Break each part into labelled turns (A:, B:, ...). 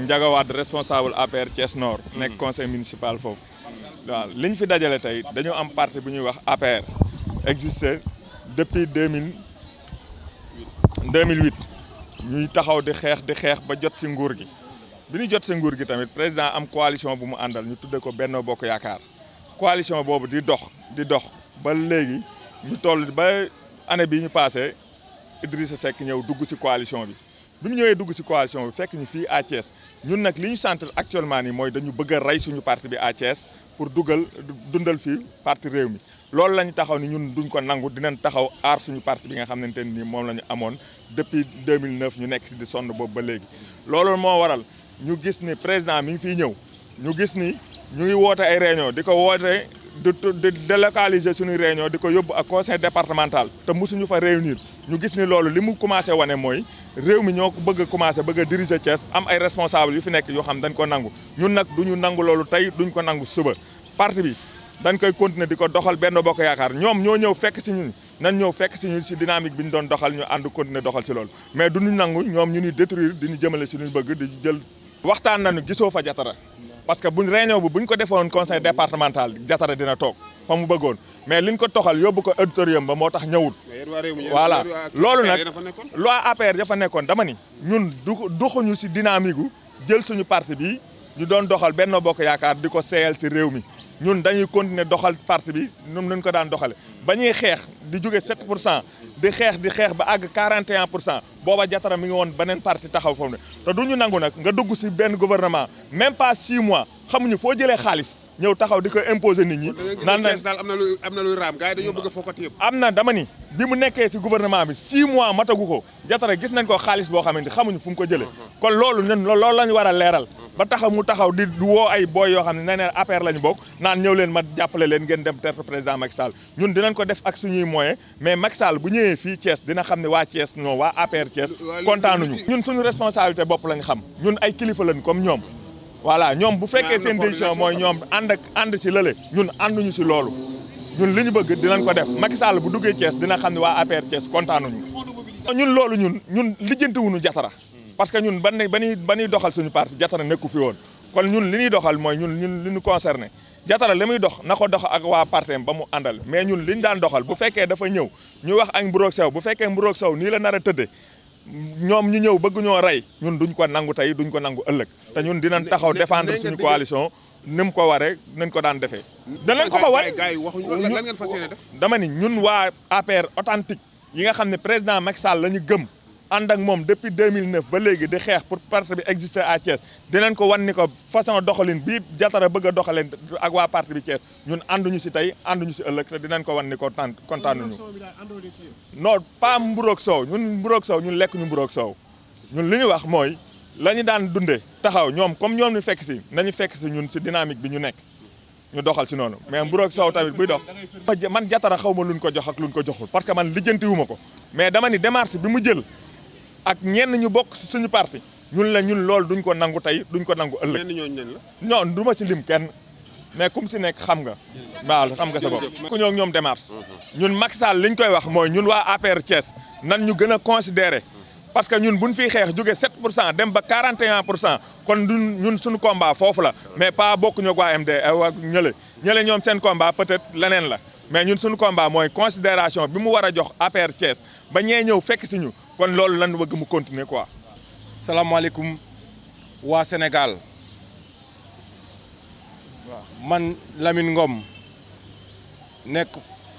A: Ndiaga Wade responsable APR Thiès Nord. nekk conseil municipal foofu. waaw li ñu fi dajale tey dañoo am parti bu ñuy wax APR existé depuis 2008 ñuy taxaw di xeex ba jot ci nguur gi. bi ñu jot ci nguur gi tamit président am coalition bu mu àndal ñu tudde ko Benno Bokk Yaakaar coalition boobu di dox ba léegi ñu toll ba année bii ñu passé Idrissa Seck ñëw dugg ci coalition bi. bi mu ñëwee dugg ci coalition bi fekk ñu fii à Thiès ñun nag li ñu sant actuellement nii mooy dañu bëgg a rey suñu parti bi à Thiès pour dundal fii parti réew mi loolu la ñu taxaw ni ñun duñ ko nangu dinañ taxaw aar suñu parti bi nga xamante ne nii moom la ñu amoon depuis 2009 ñu nekk ci di sonn boobu ba léegi. loolu moo waral ñu gis ni président mi ngi fiy ñëw ñu gis ni ñu ngi woote ay réunion di ko woote di délocaliser suñuy réunion di ko yóbbu ak conseil départemental te mosuñu fa réunir ñu gis ni loolu li mu commencé wane mooy réew mi ñoo ko bëgg a commencé bëgg a diriger Thiès am ay responsable yu fi nekk yoo xam dañ ko nangu ñun nag duñu nangu loolu tey duñ ko nangu suba parti bi dañ koy continuer di ko doxal Benno Bokk Yaakaar ñoom ñoo ñëw fekk ci ñun nan ñëw fekk ci ñun ci dynamique bi ñu doon doxal ñu ànd continuer doxal ci loolu mais duñu nangu ñoom ñu ñuy détruire di ñu jëmale ci ñu bëgg di jël waxtaan nañu gisoo fa Jatara parce que réunion bi buñ ko defoon conseil départemental Jatara dina toog fa mu bëggoon mais liñ ko toxal yóbbu ko auditorium ba moo tax ñëwut voilà loolu nag loi APR dafa nekkoon dama ni ñun doxuñu ci dynamique gu jël suñu parti bi ñu doon doxal Benno Bokk Yaakaar di ko seeyal ci réew mi ñun dañuy continuer doxal parti bi ñun nañ ko daan doxale ba ñuy xeex di jóge 7% di xeex ba àgg 41% booba Jatara mi ngi woon beneen parti taxaw foofu ne te du ñu nangu nag nga dugg ci benn gouvernement même pas 6 mois xamuñu foo jëlee xaalis ñëw taxaw di ko imposer nit ñi. naan na
B: daal am na luy raam gars yi dañoo bëgg a fokkati yëpp.
A: am na dama ni bi mu nekkee ci gouvernement bi 6 mois matagu ko Jatara gis nañ ko xaalis boo xamante xamuñu fu mu ko jëlee. kon loolu loolu la ñu war a leeral. ba taxaw mu taxaw di woo ay booy yoo xam ne nee na APR la ñu bokk naan ñëw leen ma jàppale leen ngeen dem terre président Macky Sall ñun dinañ ko def ak suñuy moyens mais Macky Sall bu ñëwee fii Thiès dina xam ne waa Thiès non waa APR Thiès kontaanuñu. ñun suñu responsabilité bopp lañ xam ñun ay kilifa lañ comme ñoom. voilà ñoom bu fekkee seen décision mooy ñoom ànd ci lële ñun ànduñu ci loolu ñun li ñu bëgg dinañ ko def Macky Sall bu duggee Thiès dina xam ne waa APR Thiès kontaanuñu ñun loolu ñun lijjantiwuñu Jatara parce que ñun ba ñuy doxal suñu parti Jatara nekku fi woon kon ñun li ñuy doxal mooy ñun li ñu concerné Jatara li muy dox na ko dox ak waa partem ba mu àndal mais ñun li ñu daan doxal bu fekkee dafa ñëw ñu wax ak Mburoog Sow bu fekkee Mburoog Sow nii la nar a tëddee ñoom ñu ñëw bëgg ñoo rey ñun duñ ko nangu tey duñ ko nangu ëllëg te ñun dinañ taxaw défendre suñu coalition ni mu ko waree nañ ko daan defee. danañ ko wan
B: gars yi waxuñu lan ngeen fas yéene def.
A: dama ni ñun waa APR authentique yi nga xam ne président Macky Sall la ñu gëm ànd ak moom depuis 2009 ba léegi di xeex pour parti bi exister à Thiès dinañ ko wan ni ko façon doxalin bii Jatara bëgg a doxaleen ak waa parti bi Thiès ñun ànduñu ci tey ànduñu ci ëllëg te dinañ ko wan ni ko kontaanuñu non pas Mburoog Sow ñun lekk ñu Mburoog Sow ñun li ñu wax mooy la ñu daan dundee taxaw ñoom comme ñoom ñu fekk ci nañu fekk ci ñun ci dynamique bi ñu nekk ñu doxal ci noonu mais Mburoog Sow tamit buy dox man Jatara xaw ma luñ ko jox ak luñ ko joxul parce que man lijjantiwuma ko mais dama ni démarche bi mu jël ak ñenn ñu bokk ci suñu parti ñun loolu duñ ko nangu tey duñ ko nangu ëllëg.
B: ñenn ñooñu la.
A: non du ma ci lim kenn mais kum ci nekk xam nga. waaw xam nga sa bopp. ku ñëw ñoom démarche. ñun Macky Sall li ñu koy wax mooy ñun waa APR Thiès nan ñu gën a considérer parce que ñun buñ fiy xeex jóge 7% dem ba 41% kon ñun suñu combat foofu la mais pas bokkuñu ak waa MD waa ñële ñoom seen combat peut-être leneen la mais ñun suñu combat mooy considération bi mu war a jox APR Thiès ba ñee ñëw fekk si ñu. kon loolu lan bëgg mu continuer quoi.
C: salaamaaleykum waa Sénégal man Lamine Ngom nekk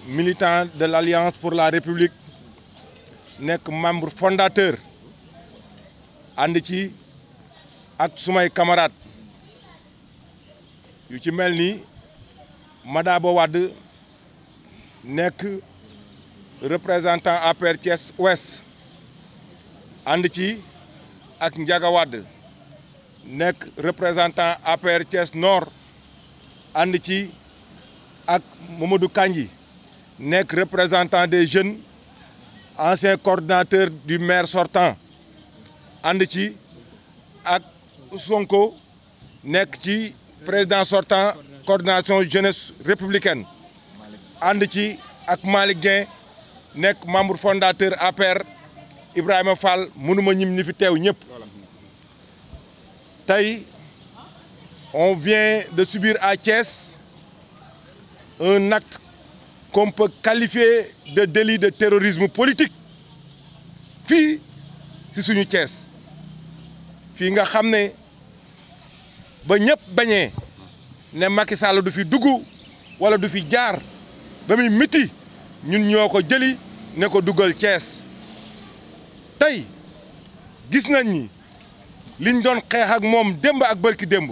C: militant de l'Alliance pour la République nekk membre fondateur ànd ci ak sumay camarades yu ci mel ni Madabo Wade nekk représentant APR Thiès Ouest ànd ci ak Ndiaga Wade nekk représentant APR Thiès Nord ànd ci ak Mamadou Kandji nekk représentant des jeunes ancien coordinateur du maire sortant ànd ci ak Sonko nekk ci président sortant coordination jeunesse républicaine ànd ci ak Malick Dieng nekk membre fondateur APR Ibrahima Fall mënuma ñim ñi fi teew ñëpp tey on vient de subir à Thiès un acte qu'on peut qualifier de délit de terrorisme politique fii si suñu Thiès fii nga xam ne ba ñëpp bañee ne Macky Sall du fi dugg wala du fi jaar ba muy miti ñun ñoo ko jëli ne ko dugal Thiès tey gis nañ ni liñ doon xeex ak moom démb ak bërki démb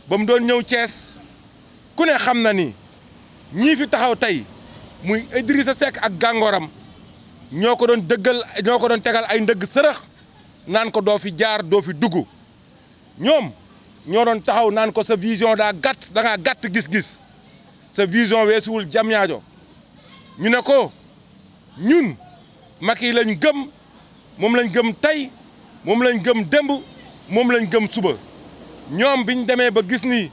C: ba mu doon ñëw Thiès ku ne xam na ni ñii fi taxaw tey muy Idrissa Seck ak gàngooram ñoo ko doon dëggal ñoo ko doon tegal ay ndëgg sërëx naan ko doo fi jaar doo fi dugg ñoom ñoo doon taxaw naan ko sa vision daa gàtt da ngaa gàtt gis-gis sa vision weesuwul jam ñaajo ñu ne ko ñun Macky lañ gëm moom lañ gëm tey moom lañ gëm démb moom lañ gëm suba ñoom biñ demee ba gis ni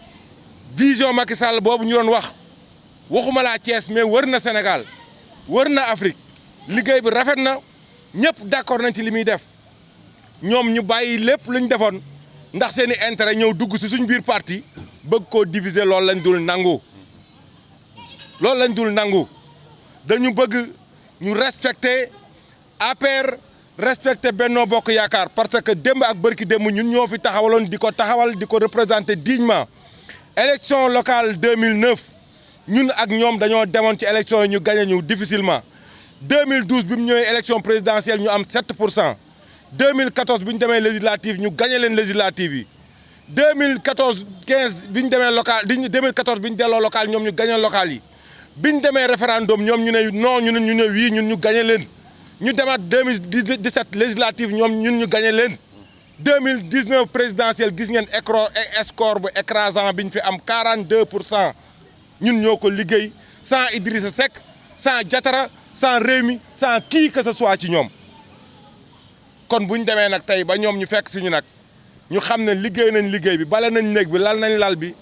C: vision Macky Sall boobu ñu doon wax waxuma laa Thiès mais wër na Sénégal wër na Afrique liggéey bi rafet na ñëpp d'accord nañ ci li muy def ñoom ñu bàyyi lépp lu ñu defoon ndax seen i intérêt ñëw dugg si suñ biir parti bëgg koo diviser loolu lañ dul nangu loolu lañ dul nangu dañu bëgg ñu respecter APR respecter Benno Bokk Yaakaar parce que démb ak bërki démb ñun ñoo fi taxawaloon di ko taxawal di ko représenter dignement élection locale 2009 ñun ak ñoom dañoo demoon ci élection yi ñu gagné ñu difficilement 2012 bi mu ñëwee élection présidentielle ñu am 7% 2014 bi ñu demee législative ñu gagné leen législative yi 2014 15 bi ñu demee local 2014 bi ñu delloo local ñoom ñu gagné local yi bi ñu demee référendum ñoom ñu ne non ñu ne wii ñun ñu gagné leen ñu demaat 2017 législative ñoom ñun ñu gagné leen 2019 présidentielle gis ngeen score bu écrasant bi ñu fi am 42% ñun ñoo ko liggéey sans Idrissa Seck sans Diatara sans Rewmi sans qui que ce soit ci ñoom kon bu ñu demee nag tey ba ñoom ñu fekk suñu nag ñu xam ne liggéey nañ liggéey bi bale nañ néeg bi lal nañ lal bi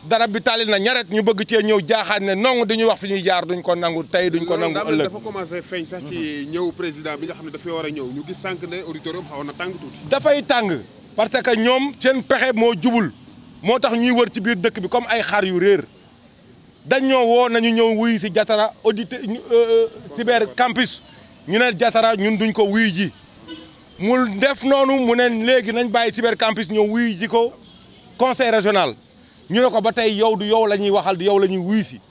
C: darab bi tàlli na ñaret ñu bëgg cee ñëw jaaxaan ne non dañuy wax fi ñuy jaar duñ ko nangu tey duñ ko nangu ëllëg
B: dafa commencé feeñ sax ci ñëw président bi nga xam ne dafay war a ñëw ñu gis sànq ne auditeur am xawoon na tàng tuuti.
C: dafay tàng parce que ñoom seen pexe moo jubul moo tax ñuy wër ci biir dëkk bi comme ay xar yu réer dañ ñoo woo nañu ñëw wuyu si Diatara audité cyber campus ñu ne Diatara ñun duñ ko wuyu ji mu def noonu mu ne léegi nañ bàyyi cyber campus ñëw wuyu ji ko conseil régional ñu ne ko ba tey yow du yow la ñuy waxal du yow la ñuy wuyu si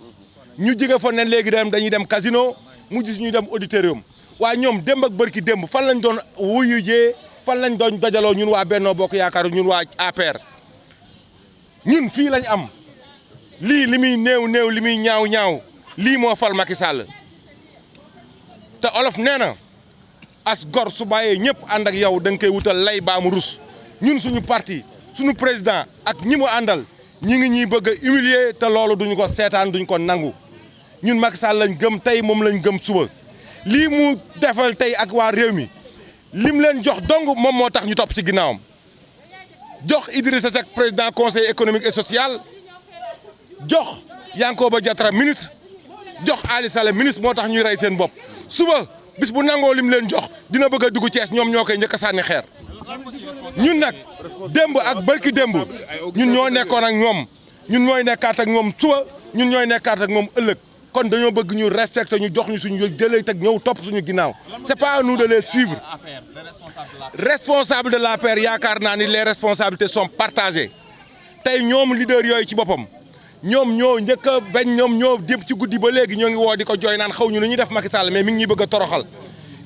C: ñu jóge fa ne léegi dañuy dem casino mu gis ñuy dem auditorium waaye ñoom démb ak bërki démb fan lañ doon wuyu jee fan lañ doon dajaloo ñun waa Benno Bokk Yaakaar ñun waa APR ñun fii lañ am lii li muy néew li muy ñaaw lii moo fal Macky Sall te olof nee na as gor su bàyyee ñëpp ànd ak yow da nga koy wutal lay baamu rus ñun suñu parti suñu président ak ñi mu àndal ñi ngi ñuy bëgg a humilier te loolu duñu ko seetaan duñu ko nangu ñun Macky Sall lañ gëm tey moom lañ gëm suba lii mu defal tey ak waa réew mi lim leen jox dong moom moo tax ñu topp ci ginnaawam jox Idrissa Seck président conseil économique et social jox Yankhoba Diattara ministre jox Ali Saleh ministre moo tax ñuy rey seen bopp suba bis bu nangoo lim leen jox dina bëgg a dugg Thiès ñoom ñoo koy njëkk a sànni xeer ñun nag démb ak bërki démb ñun ñoo nekkoon ak ñoom ñun ñooy nekkaat ak ñoom suba ñun ñooy nekkaat ak moom ëllëg kon dañoo bëgg ñu respecter ñu jox ñu suñu jëlee teg ñëw topp suñu ginnaaw c'est pas à nous de les suivre responsable de l'APR yaakaar naa ni les responsabilités sont partagées tey ñoom leader yooyu ci boppam ñoom ñoo njëkk a bañ ñoom ñoo dépp ci guddi ba léegi ñoo ngi woo di ko jooy naan xaw ñu nu ñuy def Macky Sall mais mi ngi ñuy bëgg a toroxal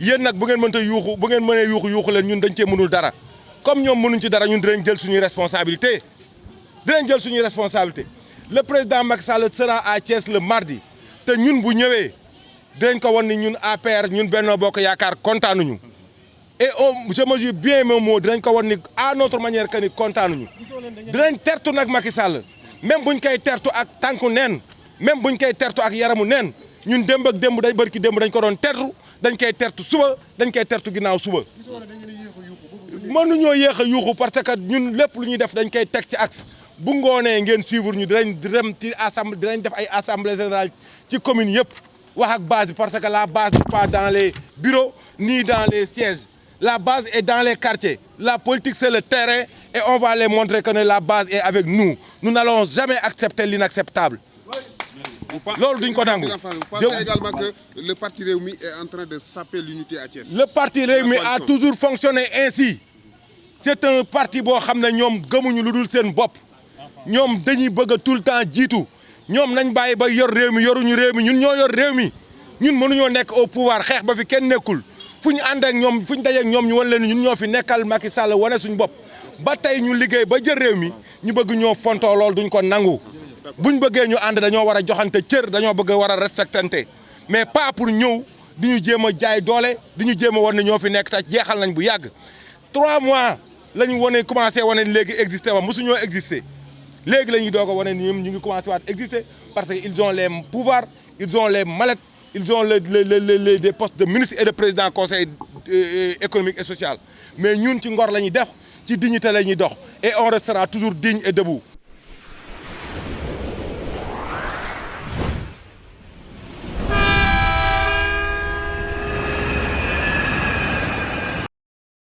C: yéen nag bu ngeen mënta yuuxu bu ngeen mënee yuuxu leen ñun dañ cee mënul dara comme ñoom mënuñ ci dara ñun dinañ jël suñuy responsabilité le président Macky Sall sera à Thiès le mardi te ñun bu ñëwee dinañ ko won ni ñun APR ñun Benno Bokk Yaakaar kontaanuñu et je mesure bien mon mot dinañ ko won ni à notre manière que ni kontaanuñu dinañ tertu nag Macky Sall même buñ koy tertu ak tànku neen même buñ koy tertu ak yaramu neen ñun démb ak démb day bërki démb dañ ko doon tertu dañ koy tertu suba dañ koy tertu ginnaaw suba mënuñoo yéex a yuuxu parce que ñun lépp lu ñuy def dañ koy teg ci axe bu ngoonee ngeen suivre ñu dinañ dem ci assemblée dinañ def ay assemblée générale ci commune yëpp wax ak base bi parce que la base n'est pas dans les bureaux ni dans les sièges la base est dans les quartiers la politique c'est le terrain et on va les montrer que la base est avec nous. Nous n'allons jamais accepter l'inacceptable. Loolu duñ ko nangu.
B: Vous pensez également que le parti Rewmi est en train de saper l'unité à Thiès?
C: Le parti Rewmi a toujours fonctionné ainsi. C'est un parti boo xam ne ñoom gëmuñu lu dul seen bopp. ñoom dañuy bëgg a tout le temps jiitu. ñoom nañ bàyyi ba yor réew mi yoruñu réew mi ñun ñoo yor réew mi ñun mënuñoo nekk au pouvoir xeex ba fi kenn nekkul fu ñu ànd ak ñoom fu ñu daje ak ñoom ñu wan leen ñun ñoo fi nekkal Macky Sall wane suñu bopp ba tey ñu liggéey ba jël réew mi ñu bëgg ñoo fontoo lool duñ ko nangu buñ bëggee ñu ànd dañoo war a joxante cër dañoo bëgg war a respectante mais pas pour ñëw di ñu jéem a jaay doole di ñu jéem a wan ne ñoo fi nekk te jeexal nañ bu yàgg 3 mois la ñu wane commencé wane léegi existé wa mosuñoo existé léegi la ñuy doog a wane ni ñoom ñu ngi commencé waat exister parce que ils ont les pouvoirs ils ont les mallettes ils ont des postes de ministre et de président conseil économique et social mais ñun ci ngor la ñuy def ci dignité la ñuy dox et on restera toujours digne et debout.